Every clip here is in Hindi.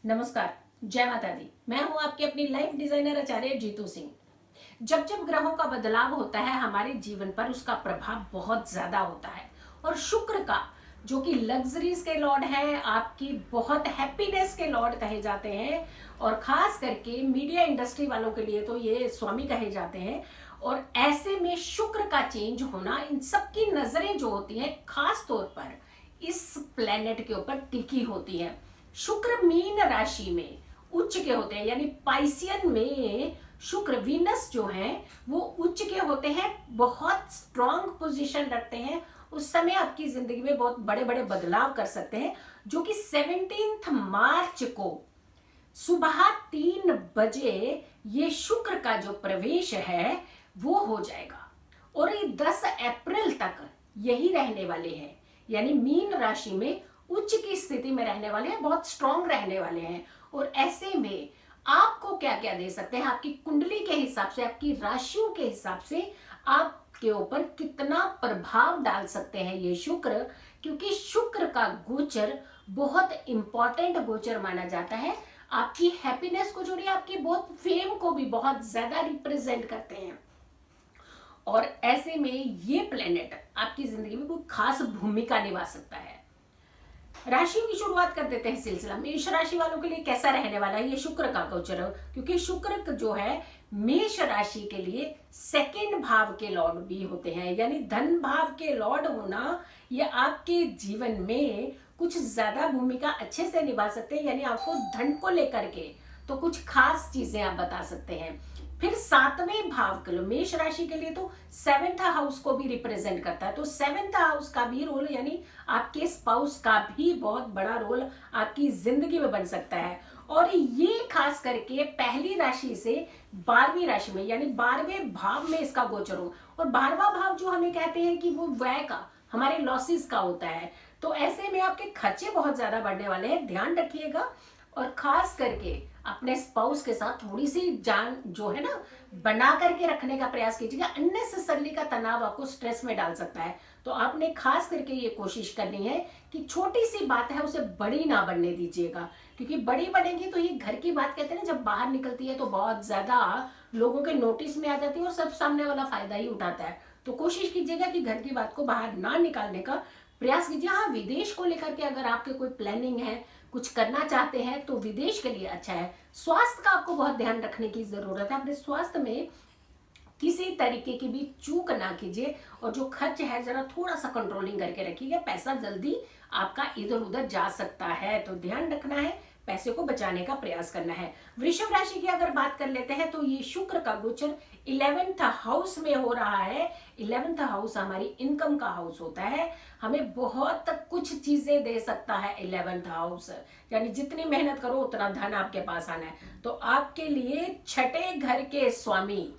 नमस्कार। जय माता दी। मैं हूं आपकी अपनी लाइफ डिजाइनर आचार्य जीतू सिंह। जब जब ग्रहों का बदलाव होता है हमारे जीवन पर उसका प्रभाव बहुत ज्यादा होता है। और शुक्र का जो कि लग्जरीज के लॉर्ड है, आपकी बहुत हैप्पीनेस के लॉर्ड कहे जाते हैं, और खास करके मीडिया इंडस्ट्री वालों के लिए तो ये स्वामी कहे जाते हैं। और ऐसे में शुक्र का चेंज होना, इन सबकी नजरें जो होती हैं खास तौर पर इस प्लेनेट के ऊपर टिकी होती है। शुक्र मीन राशि में उच्च के होते हैं, यानी पाइसियन में शुक्र वीनस जो है वो उच्च के होते हैं, बहुत स्ट्रांग पोजीशन रखते हैं। उस समय आपकी जिंदगी में बहुत बड़े बड़े बदलाव कर सकते हैं, जो कि 17 मार्च को सुबह 3 बजे ये शुक्र का जो प्रवेश है वो हो जाएगा। और ये 10 अप्रैल तक यही रहने वाले हैं, यानी मीन राशि में उच्च की स्थिति में रहने वाले हैं, बहुत स्ट्रांग रहने वाले हैं। और ऐसे में आपको क्या क्या दे सकते हैं, आपकी कुंडली के हिसाब से, आपकी राशियों के हिसाब से आपके ऊपर कितना प्रभाव डाल सकते हैं ये शुक्र। क्योंकि शुक्र का गोचर बहुत इंपॉर्टेंट गोचर माना जाता है। आपकी हैप्पीनेस को जोड़िए, आपकी बहुत फेम को भी बहुत ज्यादा रिप्रेजेंट करते हैं। और ऐसे में ये प्लेनेट आपकी जिंदगी में कोई खास भूमिका निभा सकता है। राशियों की शुरुआत कर देते हैं सिलसिला। मेष राशि वालों के लिए कैसा रहने वाला है ये शुक्र का गोचर, क्योंकि शुक्र जो है मेष राशि के लिए सेकंड भाव के लॉर्ड भी होते हैं, यानी धन भाव के लॉर्ड होना ये आपके जीवन में कुछ ज्यादा भूमिका अच्छे से निभा सकते हैं। यानी आपको धन को लेकर के तो कुछ खास चीजें आप बता सकते हैं। फिर 7वें भाव के लिए मेष राशि के लिए तो 7th हाउस को भी रिप्रेजेंट करता है, तो 7th हाउस का भी रोल, यानी आपके स्पाउस का भी बहुत बड़ा रोल आपकी जिंदगी में बन सकता है। और ये खास करके पहली राशि से 12वीं राशि में, यानी 12वें भाव में इसका गोचर हो। और 12वां भाव जो हमें कहते हैं कि वो व्यय का, हमारे लॉसेस का होता है। तो ऐसे में आपके खर्चे बहुत ज्यादा बढ़ने वाले हैं, ध्यान रखिएगा। और खास करके अपने स्पाउस के साथ थोड़ी सी जान जो है ना बना करके रखने का प्रयास कीजिएगा। अननेसेसरली का तनाव आपको स्ट्रेस में डाल सकता है। तो आपने खास करके ये कोशिश करनी है कि छोटी सी बात है उसे बड़ी ना बनने दीजिएगा, क्योंकि बड़ी बनेगी तो ये घर की बात कहते हैं ना, जब बाहर निकलती है तो बहुत ज्यादा लोगों के नोटिस में आ जाती है और सब सामने वाला फायदा ही उठाता है। तो कोशिश कीजिएगा कि घर की बात को बाहर ना निकालने का प्रयास कीजिए। हाँ, विदेश को लेकर के अगर आपके कोई प्लानिंग है, कुछ करना चाहते हैं तो विदेश के लिए अच्छा है। स्वास्थ्य का आपको बहुत ध्यान रखने की जरूरत है। अपने स्वास्थ्य में किसी तरीके की भी चूक ना कीजिए, और जो खर्च है जरा थोड़ा सा कंट्रोलिंग करके रखिएगा। पैसा जल्दी आपका इधर उधर जा सकता है, तो ध्यान रखना है, पैसे को बचाने का प्रयास करना है। वृषभ राशि की अगर बात कर लेते हैं तो ये शुक्र का गोचर 11th हाउस में हो रहा है। 11th हाउस हमारी इनकम का हाउस होता है, हमें बहुत कुछ चीजें दे सकता है 11th हाउस, यानी जितनी मेहनत करो उतना धन आपके पास आना है। तो आपके लिए छठे घर के स्वामी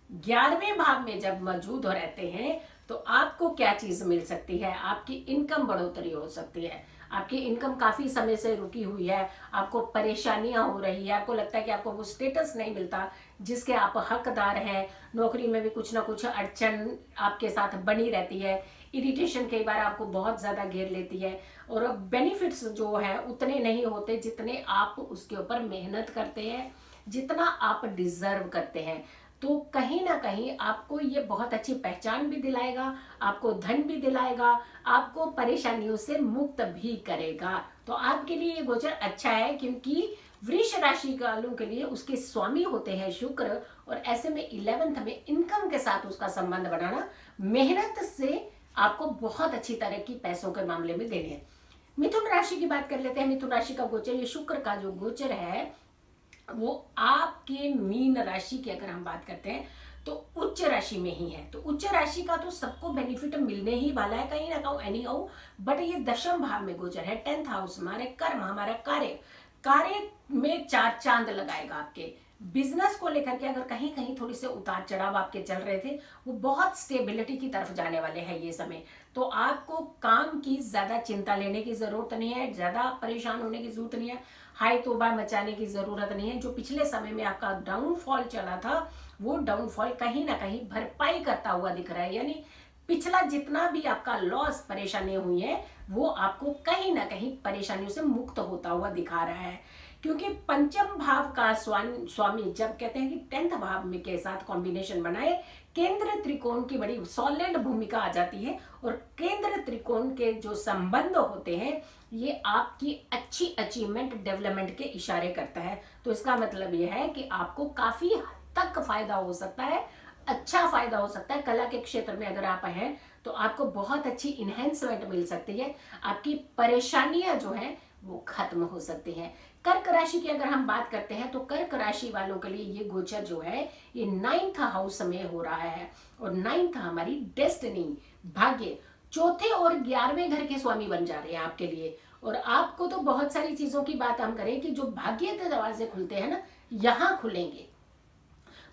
11वें भाव में जब मौजूद हो रहते हैं तो आपको क्या चीज मिल सकती है, आपकी इनकम बढ़ोतरी हो सकती है। आपकी इनकम काफी समय से रुकी हुई है, आपको परेशानियां हो रही है, आपको लगता है कि आपको वो स्टेटस नहीं मिलता जिसके आप हकदार हैं। नौकरी में भी कुछ ना कुछ अड़चन आपके साथ बनी रहती है, इरिटेशन कई बार आपको बहुत ज्यादा घेर लेती है, और बेनिफिट्स जो है उतने नहीं होते जितने आप उसके ऊपर मेहनत करते हैं, जितना आप डिजर्व करते हैं। तो कहीं ना कहीं आपको ये बहुत अच्छी पहचान भी दिलाएगा, आपको धन भी दिलाएगा, आपको परेशानियों से मुक्त भी करेगा। तो आपके लिए ये गोचर अच्छा है, क्योंकि वृष राशि वालों के लिए उसके स्वामी होते हैं शुक्र, और ऐसे में 11th में इनकम के साथ उसका संबंध बनाना, मेहनत से आपको बहुत अच्छी तरह की पैसों के मामले में देने हैं। मिथुन राशि की बात कर लेते हैं। मिथुन राशि का गोचर, ये शुक्र का जो गोचर है वो आपके मीन राशि की अगर हम बात करते हैं तो उच्च राशि में ही है। तो उच्च राशि का तो सबको बेनिफिट मिलने ही वाला है, कहीं ना कहीं एनी हाउ, बट ये दशम भाव में गोचर है। 10th हाउस हमारे कर्म, हमारा कार्य, कार्य में चार चांद लगाएगा। आपके बिजनेस को लेकर के अगर कहीं कहीं थोड़ी से उतार चढ़ाव आपके चल रहे थे, वो बहुत स्टेबिलिटी की तरफ जाने वाले हैं ये समय। तो आपको काम की ज्यादा चिंता लेने की जरूरत नहीं है, ज्यादा परेशान होने की जरूरत नहीं है, हाई तौबा मचाने की जरूरत नहीं है। जो पिछले समय में आपका डाउनफॉल चला था वो डाउनफॉल कहीं ना कहीं भरपाई करता हुआ दिख रहा है, यानी पिछला जितना भी आपका लॉस परेशानी हुई है वो आपको कहीं ना कहीं परेशानियों से मुक्त होता हुआ दिखा रहा है, क्योंकि पंचम भाव का स्वामी जब कहते हैं कि 10th भाव में के साथ कॉम्बिनेशन बनाए, केंद्र त्रिकोण की बड़ी सॉलिड भूमिका आ जाती है। और केंद्र त्रिकोण के जो संबंध होते हैं ये आपकी अच्छी अचीवमेंट डेवलपमेंट के इशारे करता है। तो इसका मतलब ये है कि आपको काफी हद तक फायदा हो सकता है, अच्छा फायदा हो सकता है। कला के क्षेत्र में अगर आप हैं तो आपको बहुत अच्छी इनहेंसमेंट मिल सकती है, आपकी परेशानियां जो हैं वो खत्म हो सकती हैं। कर्क राशि की अगर हम बात करते हैं तो कर्क राशि वालों के लिए ये गोचर जो है ये 9th हाउस में हो रहा है, और 9th हमारी डेस्टिनी, भाग्य, चौथे और 11वें घर के स्वामी बन जा रहे हैं आपके लिए। और आपको तो बहुत सारी चीजों की बात हम करें कि जो भाग्य के दरवाजे खुलते हैं ना, यहाँ खुलेंगे।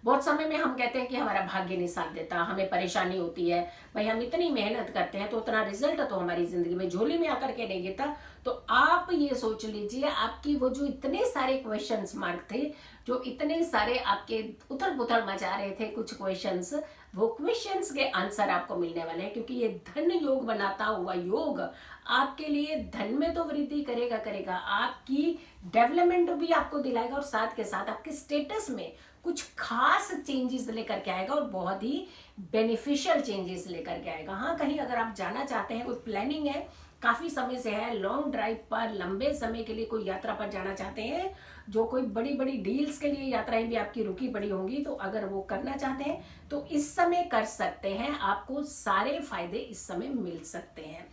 बहुत समय में हम कहते हैं कि हमारा भाग्य नहीं साथ देता, हमें परेशानी होती है, भाई हम इतनी मेहनत करते हैं तो उतना रिजल्ट तो हमारी जिंदगी में झोली में आकर के नहीं गिरता। तो आप ये सोच लीजिए, आपकी वो जो इतने सारे क्वेश्चंस मार्क थे, जो इतने सारे आपके उथल पुथल मचा रहे थे कुछ क्वेश्चंस, वो क्वेश्चंस के आंसर आपको मिलने वाले हैं, क्योंकि ये धन योग बनाता हुआ योग आपके लिए धन में तो वृद्धि करेगा करेगा, आपकी डेवलपमेंट भी आपको दिलाएगा, और साथ के साथ आपके स्टेटस में कुछ खास चेंजेस लेकर के आएगा, और बहुत ही बेनिफिशियल चेंजेस लेकर के आएगा। हाँ, कहीं अगर आप जाना चाहते हैं, कोई प्लानिंग है, काफी समय से है, लॉन्ग ड्राइव पर लंबे समय के लिए कोई यात्रा पर जाना चाहते हैं, जो कोई बड़ी बड़ी डील्स के लिए यात्राएं भी आपकी रुकी पड़ी होंगी, तो अगर वो करना चाहते हैं तो इस समय कर सकते हैं, आपको सारे फायदे इस समय मिल सकते हैं।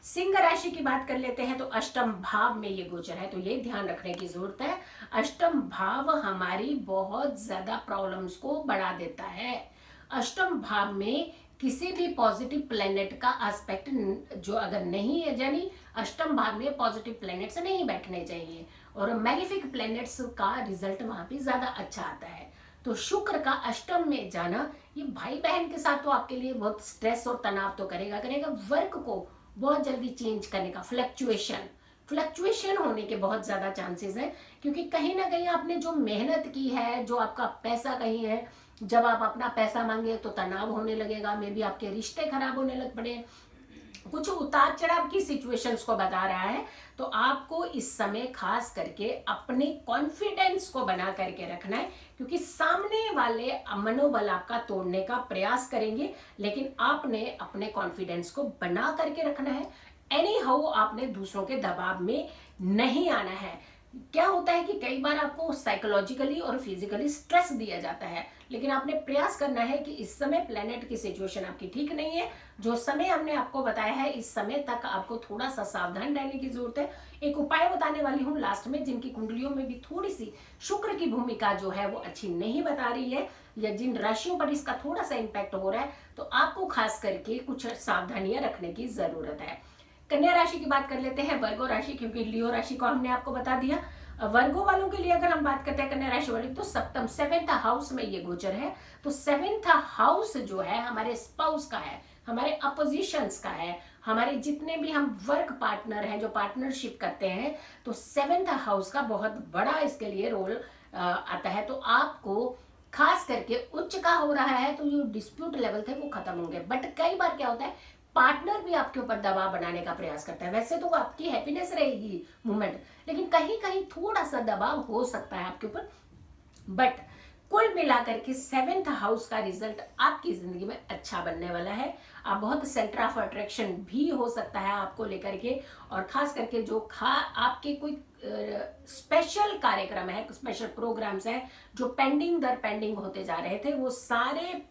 सिंह राशि की बात कर लेते हैं तो अष्टम भाव में ये गोचर है, तो ये ध्यान रखने की जरूरत है। अष्टम भाव हमारी बहुत ज्यादा प्रॉब्लम्स को बढ़ा देता है। अष्टम भाव में किसी भी पॉजिटिव प्लेनेट का एस्पेक्ट जो अगर नहीं है, यानी अष्टम भाव में पॉजिटिव प्लेनेट्स नहीं बैठने चाहिए, और मैलिफिक प्लेनेट्स का रिजल्ट वहां पे ज्यादा अच्छा आता है। तो शुक्र का अष्टम में जाना ये भाई बहन के साथ तो आपके लिए बहुत स्ट्रेस और तनाव तो करेगा करेगा, वर्क को बहुत जल्दी चेंज करने का, फ्लक्चुएशन होने के बहुत ज्यादा चांसेस हैं, क्योंकि कहीं ना कहीं आपने जो मेहनत की है, जो आपका पैसा कहीं है, जब आप अपना पैसा मांगे तो तनाव होने लगेगा, मे बी आपके रिश्ते खराब होने लग पड़े, कुछ उतार चढ़ाव की सिचुएशंस को बता रहा है। तो आपको इस समय खास करके अपने कॉन्फिडेंस को बना करके रखना है, क्योंकि सामने वाले मनोबल आपका तोड़ने का प्रयास करेंगे, लेकिन आपने अपने कॉन्फिडेंस को बना करके रखना है। एनी हाउ आपने दूसरों के दबाव में नहीं आना है। क्या होता है कि कई बार आपको साइकोलॉजिकली और फिजिकली स्ट्रेस दिया जाता है, लेकिन आपने प्रयास करना है कि इस समय प्लेनेट की सिचुएशन आपकी ठीक नहीं है। जो समय हमने आपको बताया है, इस समय तक आपको थोड़ा सा सावधान रहने की जरूरत है। एक उपाय बताने वाली हूँ लास्ट में, जिनकी कुंडलियों में भी थोड़ी सी शुक्र की भूमिका जो है वो अच्छी नहीं बता रही है, या जिन राशियों पर इसका थोड़ा सा इम्पैक्ट हो रहा है, तो आपको खास करके कुछ सावधानियां रखने की जरूरत है। कन्या राशि की बात कर लेते हैं, वर्गो राशि, क्योंकि लियो राशि को हमने आपको बता दिया। वर्गो वालों के लिए अगर हम बात करते हैं कन्या राशि वाले, तो सप्तम 7th हाउस में ये गोचर है। तो 7th हाउस जो है हमारे स्पाउस का है, हमारे अपोजिशंस का है, हमारे जितने भी हम वर्क पार्टनर हैं, जो पार्टनरशिप करते हैं, तो 7th हाउस का बहुत बड़ा इसके लिए रोल आता है। तो आपको खास करके उच्च का हो रहा है, तो जो डिस्प्यूट लेवल थे वो खत्म होंगे। बट कई बार क्या होता है, पार्टनर भी आपके ऊपर दबाव बनाने का प्रयास करता है। वैसे तो आपकी हैप्पीनेस रहेगी मूवमेंट, लेकिन कहीं कहीं थोड़ा सा दबाव हो सकता है आपके ऊपर। बट कुल मिलाकर के 7th हाउस का रिजल्ट आपकी जिंदगी में अच्छा बनने वाला है। आप बहुत सेंटर ऑफ अट्रैक्शन भी हो सकता है आपको लेकर के, और खास करके जो आपके कोई स्पेशल कार्यक्रम है, स्पेशल प्रोग्राम्स हैं जो पेंडिंग दर पेंडिंग होते जा रहे थे, वो सारे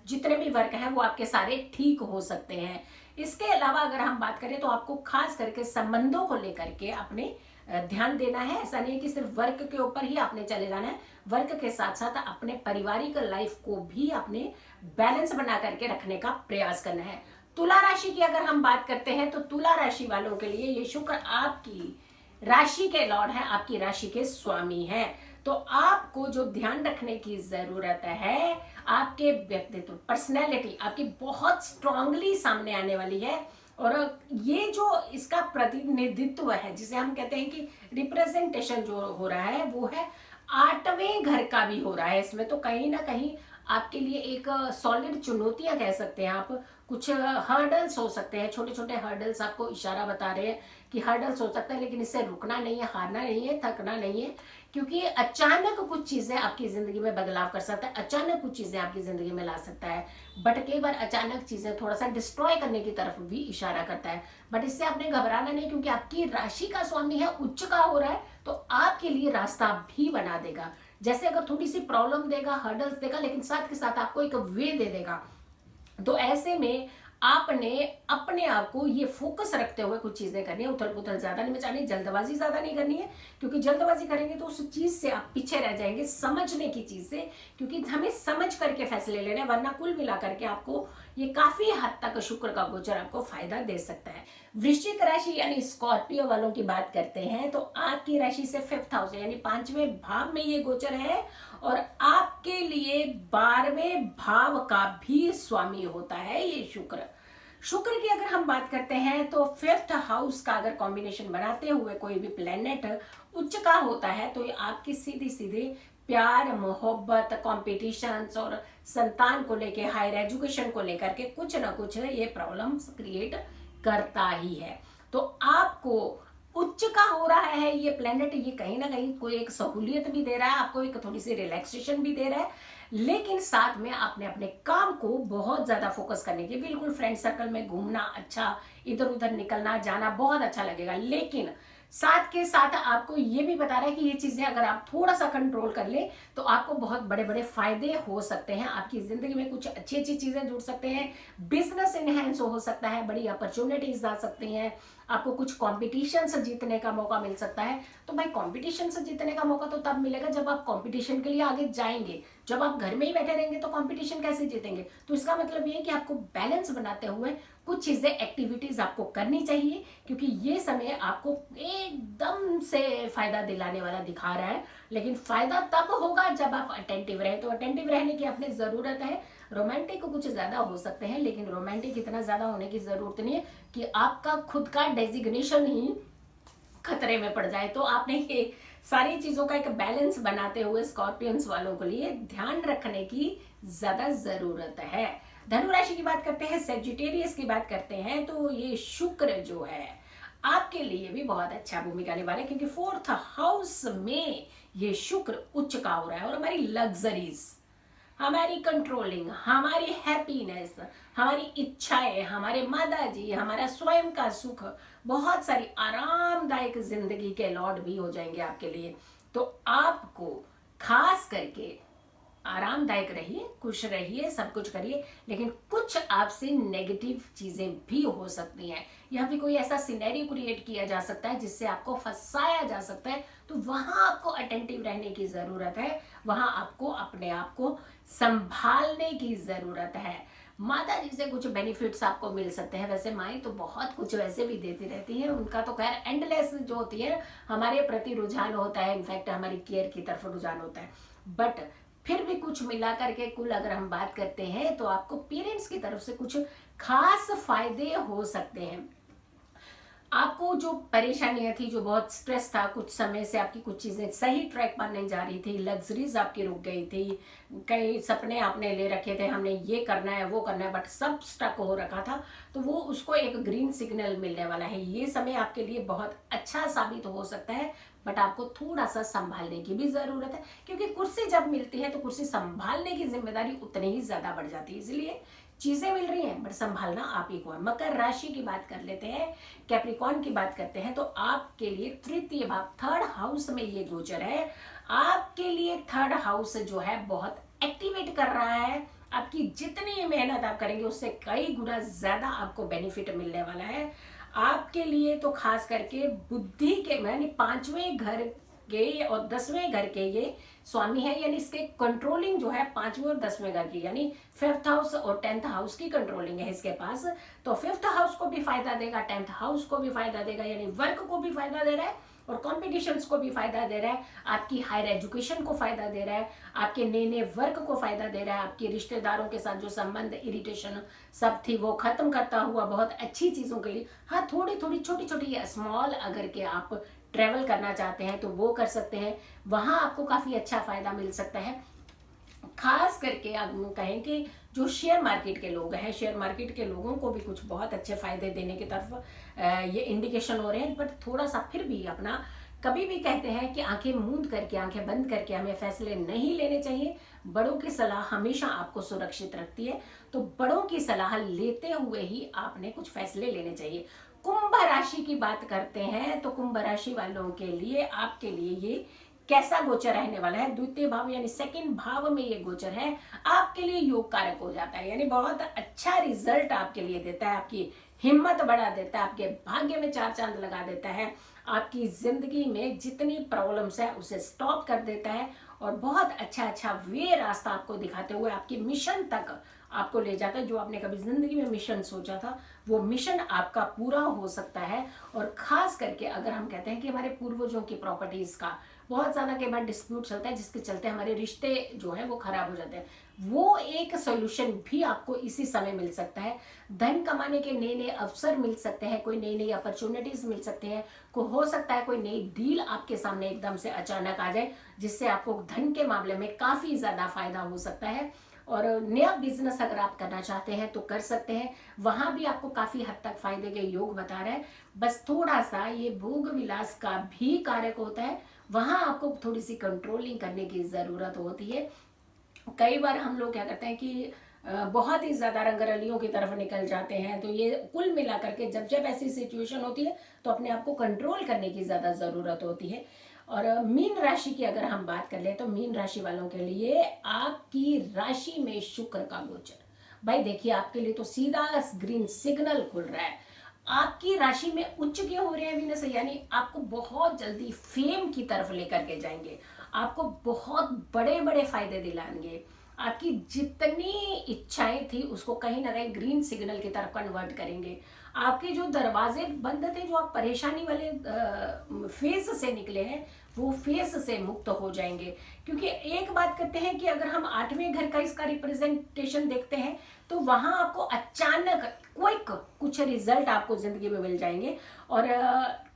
जितने भी वर्क हैं वो आपके सारे ठीक हो सकते हैं। इसके अलावा अगर हम बात करें तो आपको खास करके संबंधों को लेकर के अपने ध्यान देना है। ऐसा नहीं है कि सिर्फ वर्क के ऊपर ही आपने चले जाना है, वर्क के साथ साथ अपने पारिवारिक लाइफ को भी अपने बैलेंस बना करके रखने का प्रयास करना है। तुला राशि की अगर हम बात करते हैं तो तुला राशि वालों के लिए ये शुक्र आपकी राशि के लॉर्ड है, आपकी राशि के स्वामी हैं। तो आपको जो ध्यान रखने की जरूरत है, आपके व्यक्तित्व, पर्सनैलिटी आपकी बहुत स्ट्रांगली सामने आने वाली है। और ये जो इसका प्रतिनिधित्व है, जिसे हम कहते हैं कि रिप्रेजेंटेशन जो हो रहा है, वो है 8वें घर का भी हो रहा है इसमें। तो कहीं ना कहीं आपके लिए एक सॉलिड चुनौतियां कह सकते हैं आप, कुछ हर्डल्स हो सकते हैं, छोटे छोटे हर्डल्स आपको इशारा बता रहे हैं कि हर्डल्स हो सकता है, लेकिन इससे रुकना नहीं है, हारना नहीं है, थकना नहीं है, क्योंकि अचानक कुछ चीजें आपकी जिंदगी में बदलाव कर सकता है, अचानक कुछ चीजें आपकी जिंदगी में ला सकता है। बट कई बार अचानक चीजें थोड़ा सा डिस्ट्रॉय करने की तरफ भी इशारा करता है। बट इससे आपने घबराना नहीं, क्योंकि आपकी राशि का स्वामी है, उच्च का हो रहा है, तो आपके लिए रास्ता भी बना देगा। जैसे अगर थोड़ी सी प्रॉब्लम देगा, हर्डल्स देगा, लेकिन साथ के साथ आपको एक वे दे देगा। तो ऐसे में आपने अपने आप को ये फोकस रखते हुए कुछ चीजें करनी है, उथल पुथल ज्यादा नहीं मचानी, जल्दबाजी ज्यादा नहीं करनी है, क्योंकि जल्दबाजी करेंगे तो उस चीज से आप पीछे रह जाएंगे, समझने की चीज से, क्योंकि हमें समझ करके फैसले लेने, वरना कुल मिला करके आपको ये काफी हद तक शुक्र का गोचर आपको फायदा दे सकता है। वृश्चिक राशि यानी स्कॉर्पियो वालों की बात करते हैं, तो आपकी राशि से 5th हाउस यानी 5वें भाव में ये गोचर है, और आपके लिए 12वें भाव का भी स्वामी होता है ये शुक्र। शुक्र की अगर हम बात करते हैं तो 5th हाउस का अगर कॉम्बिनेशन बनाते हुए कोई भी प्लेनेट उच्च का होता है, तो ये आपकी सीधी सीधे प्यार, मोहब्बत, कॉम्पिटिशन्स और संतान को लेके, हायर एजुकेशन को लेकर के कुछ ना कुछ ये प्रॉब्लम्स क्रिएट करता ही है। तो आपको उच्च का हो रहा है ये प्लेनेट, ये कहीं ना कहीं कोई एक सहूलियत भी दे रहा है आपको, एक थोड़ी सी रिलैक्सेशन भी दे रहा है, लेकिन साथ में आपने अपने काम को बहुत ज्यादा फोकस करने की, बिल्कुल फ्रेंड सर्कल में घूमना अच्छा, इधर उधर निकलना जाना बहुत अच्छा लगेगा, लेकिन साथ के साथ आपको ये भी बता रहा है कि ये चीजें अगर आप थोड़ा सा कंट्रोल कर ले तो आपको बहुत बड़े बड़े फायदे हो सकते हैं, आपकी जिंदगी में कुछ अच्छी अच्छी चीजें जुड़ सकते हैं, बिजनेस इनहेंस हो सकता है, बड़ी अपॉर्चुनिटीज आ सकती हैं, आपको कुछ कॉम्पिटिशन से जीतने का मौका मिल सकता है। तो भाई कॉम्पिटिशन से जीतने का मौका तो तब मिलेगा जब आप कॉम्पिटिशन के लिए आगे जाएंगे, जब आप घर में ही बैठे रहेंगे तो कॉम्पिटिशन कैसे जीतेंगे। तो इसका मतलब ये है कि आपको बैलेंस बनाते हुए कुछ चीजें, एक्टिविटीज आपको करनी चाहिए, क्योंकि ये समय आपको एकदम से फायदा दिलाने वाला दिखा रहा है, लेकिन फायदा तब होगा जब आप अटेंटिव रहे। तो अटेंटिव रहने की अपनी जरूरत है। रोमांटिक कुछ ज्यादा हो सकते हैं, लेकिन रोमांटिक इतना ज्यादा होने की जरूरत नहीं है कि आपका खुद का डेजिग्नेशन ही खतरे में पड़ जाए। तो आपने ये सारी चीजों का एक बैलेंस बनाते हुए स्कॉर्पियंस वालों के लिए ध्यान रखने की ज्यादा जरूरत है। धनु राशि की बात करते हैं, सेजिटेरियस की बात करते हैं, तो ये शुक्र जो है आपके लिए भी बहुत अच्छा भूमिका निभा रहे हैं, क्योंकि 4th हाउस में ये शुक्र उच्च का हो रहा है, और हमारी लग्जरीज, हमारी कंट्रोलिंग, हमारी हैप्पीनेस, हमारी इच्छाएं, हमारे माताजी, हमारा स्वयं का सुख, बहुत सारी आरामदायक जिंदगी के लॉर्ड भी हो जाएंगे आपके लिए। तो आपको खास करके आरामदायक रहिए, खुश रहिए, सब कुछ करिए, लेकिन कुछ आपसे नेगेटिव चीजें भी हो सकती हैं, या फिर कोई ऐसा सिनेरियो क्रिएट किया जा सकता है जिससे आपको फंसाया जा सकता है। तो वहां आपको अटेंटिव रहने की जरूरत है, वहां आपको अपने आप को संभालने की जरूरत है। माता जी से कुछ बेनिफिट्स आपको मिल सकते हैं, वैसे माएँ तो बहुत कुछ वैसे भी देती रहती हैं, उनका तो खैर एंडलेस जो होती है हमारे प्रति रुझान होता है, इनफैक्ट हमारी केयर की तरफ रुझान होता है। बट फिर भी कुछ मिला करके कुल अगर हम बात करते हैं तो आपको पेरेंट्स की तरफ से कुछ खास फायदे हो सकते हैं। आपको जो परेशानियां थी, जो बहुत स्ट्रेस था, कुछ समय से आपकी कुछ चीजें सही ट्रैक पर नहीं जा रही थी, लग्जरीज आपकी रुक गई थी, कई सपने आपने ले रखे थे, हमने ये करना है वो करना है, बट सब स्टक हो रखा था, तो वो उसको एक ग्रीन सिग्नल मिलने वाला है। ये समय आपके लिए बहुत अच्छा साबित हो सकता है, बट आपको थोड़ा सा संभालने की भी जरूरत है, क्योंकि कुर्सी जब मिलती है तो कुर्सी संभालने की जिम्मेदारी उतनी ही ज्यादा बढ़ जाती है। इसलिए चीजें मिल रही हैं बट संभालना आप ही को है। मकर राशि की बात कर लेते हैं, कैप्रिकॉर्न की बात करते हैं, तो आपके लिए 3th भाव 3rd हाउस में ये गोचर है। आपके लिए 3rd हाउस जो है बहुत एक्टिवेट कर रहा है, आपकी जितनी मेहनत आप करेंगे उससे कई गुना ज्यादा आपको बेनिफिट मिलने वाला है। आपके लिए तो खास करके बुद्धि के, यानी 5वें घर के और 10वें घर के ये स्वामी है, यानी इसके कंट्रोलिंग जो है 5वें और 10वें घर की, यानी 5th हाउस और 10th हाउस की कंट्रोलिंग है इसके पास। तो 5th हाउस को भी फायदा देगा, 10th हाउस को भी फायदा देगा, यानी वर्क को भी फायदा दे रहा है और कॉम्पिटिशन्स को भी फायदा दे रहा है, आपकी हायर एजुकेशन को फायदा दे रहा है, आपके नए नए वर्क को फायदा दे रहा है, आपके रिश्तेदारों के साथ जो संबंध, इरिटेशन सब थी वो खत्म करता हुआ बहुत अच्छी चीजों के लिए। हाँ, थोड़ी थोड़ी छोटी छोटी स्मॉल अगर के आप ट्रेवल करना चाहते हैं तो वो कर सकते हैं, वहां आपको काफी अच्छा फायदा मिल सकता है। खास करके आप कहें कि जो शेयर मार्केट के लोग हैं, शेयर मार्केट के लोगों को भी कुछ बहुत अच्छे फायदे देने की तरफ ये इंडिकेशन हो रहे हैं। बट थोड़ा सा फिर भी अपना, कभी भी कहते हैं कि आंखें मूंद करके, आंखें बंद करके हमें फैसले नहीं लेने चाहिए। बड़ों की सलाह हमेशा आपको सुरक्षित रखती है, तो बड़ों की सलाह लेते हुए ही आपने कुछ फैसले लेने चाहिए। कुंभ राशि की बात करते हैं तो कुंभ राशि वालों के लिए, आपके लिए ये कैसा गोचर रहने वाला है? द्वितीय भाव यानी सेकंड भाव में ये गोचर है, आपके लिए योग कारक हो जाता है, यानी बहुत अच्छा रिजल्ट आपके लिए देता है, आपकी हिम्मत बढ़ा देता है, आपके भाग्य में चार चांद लगा देता है, आपकी जिंदगी में जितनी प्रॉब्लम्स है उसे स्टॉप कर देता है, और बहुत अच्छा अच्छा वे रास्ता आपको दिखाते हुए आपके मिशन तक आपको ले जाता है। जो आपने कभी जिंदगी में मिशन सोचा था, वो मिशन आपका पूरा हो सकता है। और खास करके अगर हम कहते हैं कि हमारे पूर्वजों की प्रॉपर्टीज का बहुत ज्यादा कई बार डिस्प्यूट चलता है, जिसके चलते हमारे रिश्ते जो है वो खराब हो जाते हैं, वो एक सोल्यूशन भी आपको इसी समय मिल सकता है। धन कमाने के नए नए अवसर मिल सकते हैं, कोई नई नई अपॉर्चुनिटीज मिल सकते हैं, को हो सकता है कोई नई डील आपके सामने एकदम से अचानक आ जाए, जिससे आपको धन के मामले में काफी ज्यादा फायदा हो सकता है। और नया बिजनेस अगर आप करना चाहते हैं तो कर सकते हैं, वहां भी आपको काफी हद तक फायदे के योग बता रहा है। बस थोड़ा सा ये भोग विलास का भी कारक होता है, वहां आपको थोड़ी सी कंट्रोलिंग करने की जरूरत होती है। कई बार हम लोग क्या करते हैं कि बहुत ही ज्यादा रंगरलियों की तरफ निकल जाते हैं, तो ये कुल मिलाकर के जब जब ऐसी सिचुएशन होती है तो अपने आप को कंट्रोल करने की ज्यादा जरूरत होती है। और मीन राशि की अगर हम बात कर ले तो मीन राशि वालों के लिए आपकी राशि में शुक्र का गोचर, भाई देखिए आपके लिए तो सीधा ग्रीन सिग्नल खुल रहा है। आपकी राशि में उच्च क्यों हो रहे हैं वीनस, यानी आपको बहुत जल्दी फेम की तरफ लेकर के जाएंगे, आपको बहुत बड़े बड़े फायदे दिलाएंगे, आपकी जितनी इच्छाएं थी उसको कहीं ना कहीं ग्रीन सिग्नल की तरफ कन्वर्ट करेंगे। आपके जो दरवाजे बंद थे, जो आप परेशानी वाले फेज से निकले हैं, वो फेज से मुक्त हो जाएंगे। क्योंकि एक बात करते हैं कि अगर हम 8वें घर का इसका रिप्रेजेंटेशन देखते हैं तो वहां आपको अचानक क्विक कुछ रिजल्ट आपको जिंदगी में मिल जाएंगे। और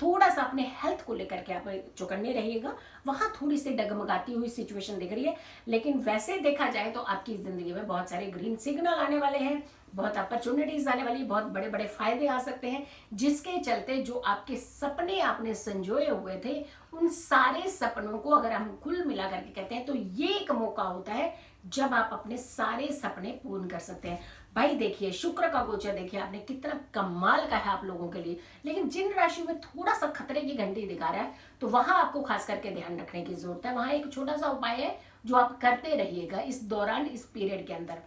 थोड़ा सा अपने हेल्थ को लेकर के आप चौकन्ने रहिएगा, वहां थोड़ी सी डगमगाती हुई सिचुएशन दिख रही है, लेकिन वैसे देखा जाए तो आपकी जिंदगी में बहुत सारे ग्रीन सिग्नल आने वाले हैं, बहुत अपॉर्चुनिटीज आने वाली, बहुत बड़े बड़े फायदे आ सकते हैं, जिसके चलते जो आपके सपने आपने संजोए हुए थे, उन सारे सपनों को अगर हम कुल मिला करके कहते हैं तो ये एक मौका होता है जब आप अपने सारे सपने पूर्ण कर सकते हैं। भाई देखिए शुक्र का गोचर देखिए आपने कितना कमाल का है आप लोगों के लिए, लेकिन जिन राशि में थोड़ा सा खतरे की घंटी दिखा रहा है तो वहां आपको खास करके ध्यान रखने की जरूरत है। वहां एक छोटा सा उपाय है जो आप करते रहिएगा इस दौरान, इस पीरियड के अंदर।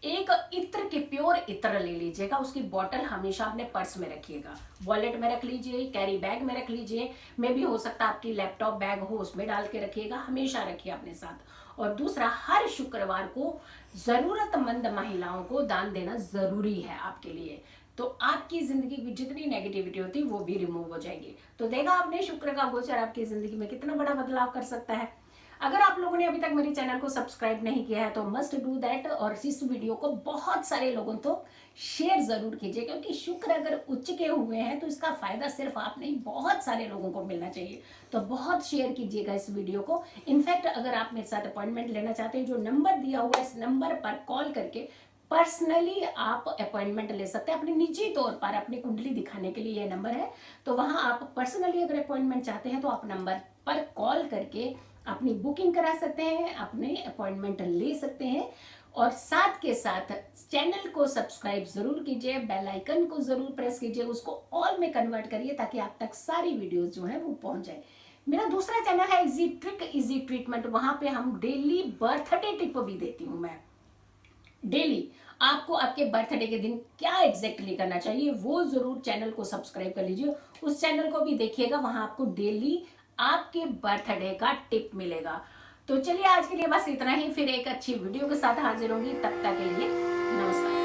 एक इत्र की प्योर इत्र ले लीजिएगा, उसकी बोतल हमेशा अपने पर्स में रखिएगा, वॉलेट में रख लीजिए, कैरी बैग में रख लीजिए, में भी हो सकता है आपकी लैपटॉप बैग हो उसमें डाल के रखिएगा, हमेशा रखिए अपने साथ। और दूसरा, हर शुक्रवार को जरूरतमंद महिलाओं को दान देना जरूरी है आपके लिए, तो आपकी जिंदगी की जितनी नेगेटिविटी होती है वो भी रिमूव हो जाएगी। तो देखा आपने शुक्र का गोचर आपकी जिंदगी में कितना बड़ा बदलाव कर सकता है। अगर आप लोगों ने अभी तक मेरे चैनल को सब्सक्राइब नहीं किया है तो मस्ट डू दैट, और इस वीडियो को बहुत सारे लोगों तो शेयर जरूर कीजिए, क्योंकि शुक्र अगर उच्च के हुए हैं तो इसका फायदा सिर्फ आप नहीं बहुत सारे लोगों को मिलना चाहिए। तो बहुत शेयर कीजिएगा इस वीडियो को। इनफैक्ट अगर आप मेरे साथ अपॉइंटमेंट लेना चाहते हैं, जो नंबर दिया हुआ है इस नंबर पर कॉल करके पर्सनली आप अपॉइंटमेंट ले सकते हैं, अपने निजी तौर पर अपनी कुंडली दिखाने के लिए ये नंबर है। तो वहां आप पर्सनली अगर अपॉइंटमेंट चाहते हैं तो आप नंबर पर कॉल करके अपनी बुकिंग करा सकते हैं, अपने अपॉइंटमेंट ले सकते हैं। और साथ के साथ चैनल को सब्सक्राइब जरूर कीजिए, बेल आइकन को जरूर प्रेस कीजिए, उसको ऑल में कन्वर्ट करिए ताकि आप तक सारी वीडियोस जो है वो पहुंच जाए। मेरा दूसरा चैनल है इजी ट्रिक इजी ट्रीटमेंट, वहां पे हम डेली बर्थडे टिप भी देती हूँ मैं। डेली आपको आपके बर्थडे के दिन क्या एग्जैक्टली करना चाहिए वो जरूर चैनल को सब्सक्राइब कर लीजिए, उस चैनल को भी देखिएगा, वहां आपको डेली आपके बर्थडे का टिप मिलेगा। तो चलिए आज के लिए बस इतना ही, फिर एक अच्छी वीडियो के साथ हाजिर होंगी, तब तक के लिए नमस्कार।